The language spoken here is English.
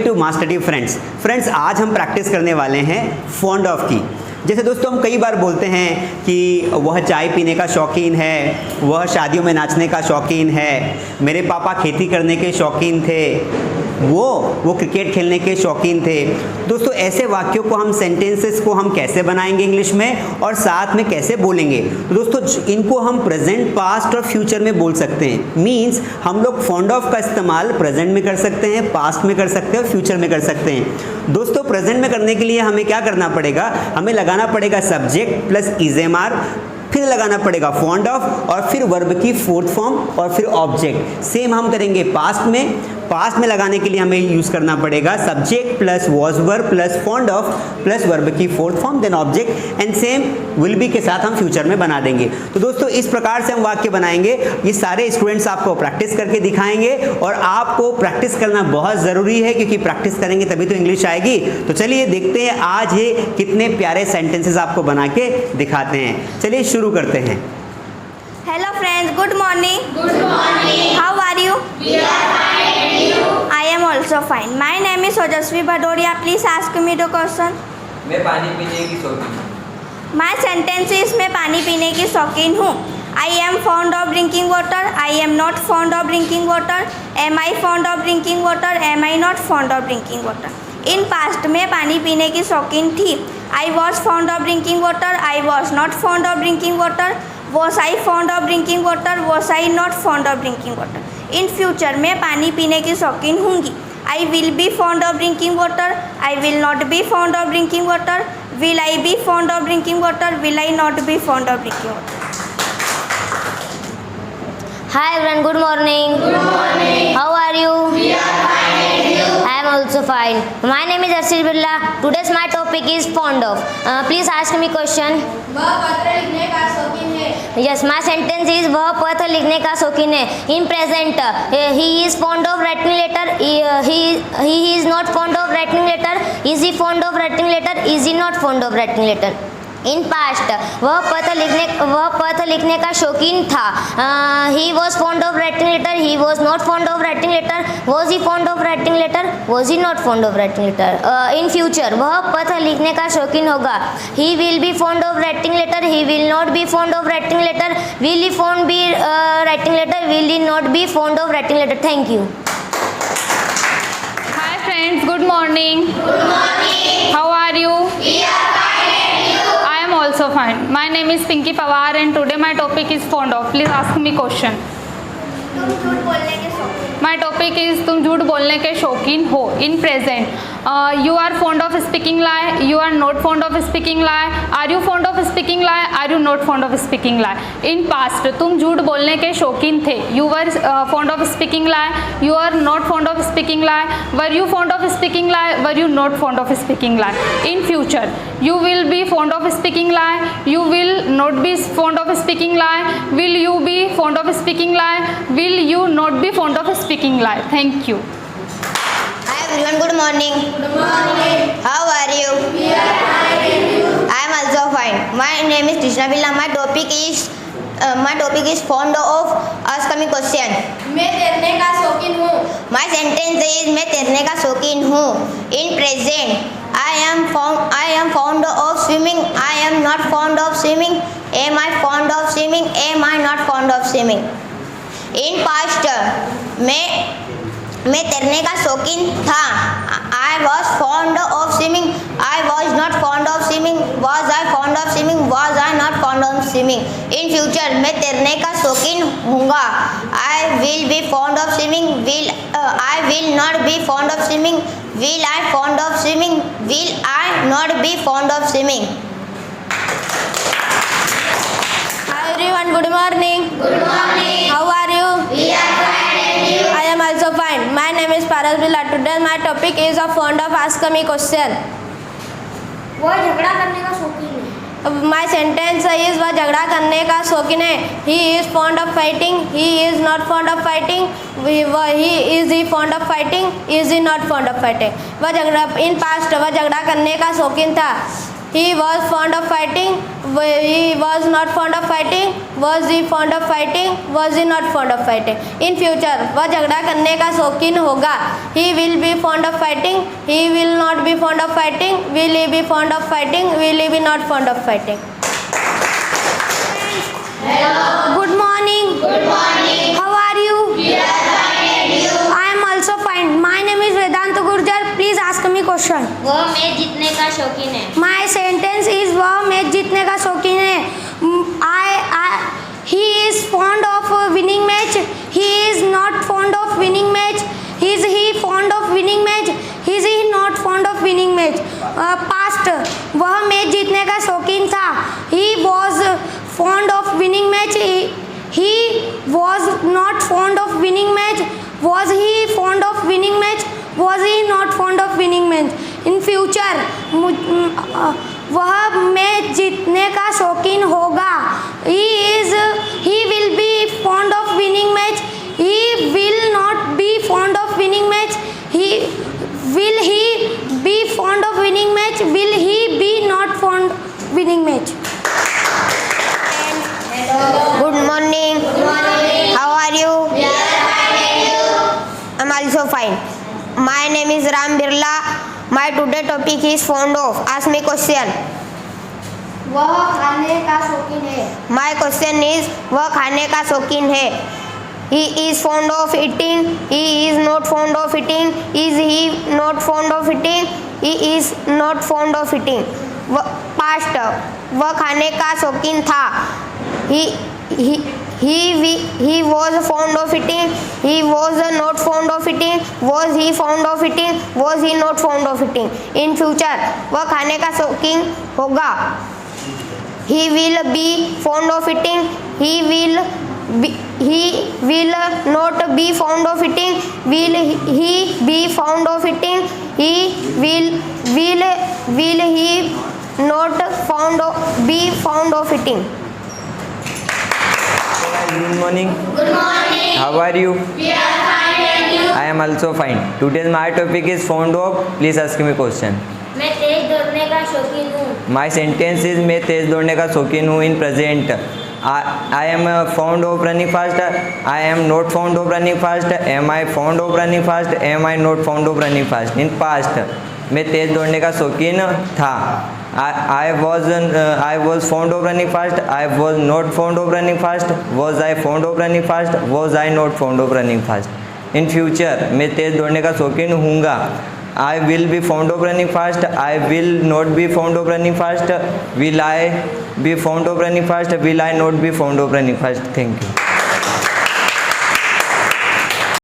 To master T friends आज हम practice करने वाले हैं फॉन्ड ऑफ की। जैसे दोस्तों हम कई बार बोलते हैं कि वह चाय पीने का शौकीन है, वह शादियों में नाचने का शौकीन है, मेरे पापा खेती करने के शौकीन थे, वो क्रिकेट खेलने के शौकीन थे। दोस्तों ऐसे वाक्यों को हम सेंटेंसेस को हम कैसे बनाएंगे इंग्लिश में और साथ में कैसे बोलेंगे? तो दोस्तों इनको हम प्रेजेंट, पास्ट और फ्यूचर में बोल सकते हैं। मीन्स हम लोग फॉन्ड ऑफ का इस्तेमाल प्रेजेंट में कर सकते हैं, पास्ट में कर सकते हैं और फ्यूचर में कर सकते हैं। दोस्तों प्रेजेंट में करने के लिए हमें क्या करना पड़ेगा? हमें लगाना पड़ेगा सब्जेक्ट प्लस इजेमार, फिर लगाना पड़ेगा फॉन्ड ऑफ और फिर वर्ब की फोर्थ फॉर्म और फिर ऑब्जेक्ट। सेम हम करेंगे पास्ट में लगाने के लिए हमें यूज करना पड़ेगा subject plus was verb plus fond of plus verb की fourth form then object and same will be के साथ हम फ्यूचर में बना देंगे। तो दोस्तों इस प्रकार से हम वाक्य बनाएंगे। ये सारे स्टूडेंट्स आपको प्रैक्टिस करके दिखाएंगे और आपको प्रैक्टिस करना बहुत ज़रूरी है क्योंकि प्रैक्टिस करेंगे तभी तो इंग्लिश आएगी। तो चलिए देखते हैं आज ये कितने प्यारे सेंटेंसेस आपको बना के दिखाते हैं। चलिए शुरू करते हैं। Hello friends, good morning. Good morning. How are you? We are fine and you? I am also fine. My name is Ojasvi Bhadoria. Please ask me the question. मैं पानी पीने की शौकीन हूँ। My sentence is मैं पानी पीने की शौकीन हूँ। I am fond of drinking water. I am not fond of drinking water. Am I fond of drinking water? Am I not fond of drinking water? In past मैं पानी पीने की शौकीन थी। I was fond of drinking water. I was not fond of drinking water. Was I fond of drinking water? Was I not fond of drinking water? In future मैं पानी पीने की शौकीन होंगी। I will be fond of drinking water. I will not be fond of drinking water. Will I be fond of drinking water? Will I not be fond of drinking water? Hi everyone, good morning. Good morning. How are you? We are fine and you? I am also fine. My name is Arshil Birla. Today's my topic is fond of. Please ask me question. वह पत्र लिखने का शौकीन है। Yes, my sentence is वह पत्र लिखने का शौकीन है। In present, he is fond of writing letter. He is not fond of writing letter. Is he fond of writing letter? Is he not fond of writing letter? In past वह पत्र लिखने का शौकीन था। He was fond of writing letter. He was not fond of writing letter. Was he fond of writing letter? Was he not fond of writing letter? In future वह पत्र लिखने का शौकीन होगा। He will be fond of writing letter. He will not be fond of writing letter. Will he fond be writing letter? Will he not be fond of writing letter? Thank you. Hi friends, good morning. Good morning. How are you? We are fine and you? I am also fine. My name is Pinky Pawar and today my topic is fond of. Please ask me question. तुम झूठ बोलने के शौकीन। My topic is तुम झूठ बोलने के शौकीन हो। In present, you are fond of speaking lie. You are not fond of speaking lie. Are you fond of speaking lie? Are you not fond of speaking lie? In past, तुम झूठ बोलने के शौकीन थे। You were fond of speaking lie. You are not fond of speaking lie. Were you fond of speaking lie? Were you not fond of speaking lie? In future, you will be fond of speaking lie. You will not be fond of speaking lie. Will you be fond of speaking lie? Will you not be fond of speaking lie? Thank you. Hi everyone, good morning. Good morning. How are you? We are fine and you? I am also fine. My name is Krishna Birla. My topic is fond of. Ask me question. मैं तैरने का शौकीन हूँ। My sentence is मैं तैरने का शौकीन हूँ। In present, I am fond of swimming. I am not fond of swimming. Am I fond of swimming? Am I not fond of swimming? In past, मैं तैरने का शौकीन था। I was fond of swimming. I was not fond of swimming. Was I fond of swimming? Was I not fond of swimming? In future, मैं तैरने का शौकीन हूँगा। I will be fond of swimming. I will not be fond of swimming. Will I fond of swimming? Will I not be fond of swimming? Hi everyone, good morning. Good morning. How are you? We are fine and you? I am also fine. My name is Paras Birla. Today my topic is of fond of. Ask me question. वह झगड़ा करने का शौकीन है। My sentence is वह झगड़ा करने का शौकीन है। He is fond of fighting. He is not fond of fighting. Is he fond of fighting? Is he not fond of fighting? वह झगड़ा in past वह झगड़ा करने का शौकीन था। He was fond of fighting. He was not fond of fighting. Was he fond of fighting? Was he not fond of fighting? In future, वह झगड़ा करने का शौकीन होगा. He will be fond of fighting. He will not be fond of fighting. Will he be fond of fighting? Will he be not fond of fighting? Good morning. Good morning. How are you? We are fine and you? I am also fine. My name is Vedant Gurjar. Please ask me question. वह match जीतने का शौकीन है. My sentence is वह match जीतने का शौकीन है. He is fond of winning match. He is not fond of winning match. Is he fond of winning match? Is he not fond of winning match? Past वह match जीतने का शौकीन था. He was fond of winning match. He was not fond of winning match. Was he fond of winning match? Was he not fond of winning match? In future वह match जीतने का शौकीन होगा. He will be fond of winning match. He will not be fond of winning match. Will he be fond of winning match? Will he be not fond winning match? Good morning. How are you? I'm also fine. My name is Ram Birla. My today topic is fond of. Ask me question. वह खाने का शौकीन है. My question is वह खाने का शौकीन है. He is fond of eating. He is not fond of eating. Is he not fond of eating? He is not fond of eating. Past वह खाने का शौकीन था. He was fond of eating. He was not fond of eating. Was he fond of eating? Was he not fond of eating? In future वह खाने का शौकीन होगा. He will be fond of eating. He will not be fond of eating. Will he be fond of eating? Will he not be fond of eating? Good morning. Good morning. How are you? We are fine and you? I am also fine. Today's my topic is fond of. Please ask me question. मैं तेज दौड़ने का शौकीन हूँ. My sentence is मैं तेज दौड़ने का शौकीन हूँ. In present, I am fond of running fast. I am not fond of running fast. Am I fond of running fast? Am I not fond of running fast? In past, मैं तेज दौड़ने का शौकीन था. I was fond of running fast. I was not fond of running fast. Was I fond of running fast? Was I not fond of running fast? In future, मैं तेज दौड़ने का शौकीन हूँगा. I will be fond of running fast. I will not be fond of running fast. Will I be fond of running fast? Will I not be fond of running fast? Thank you.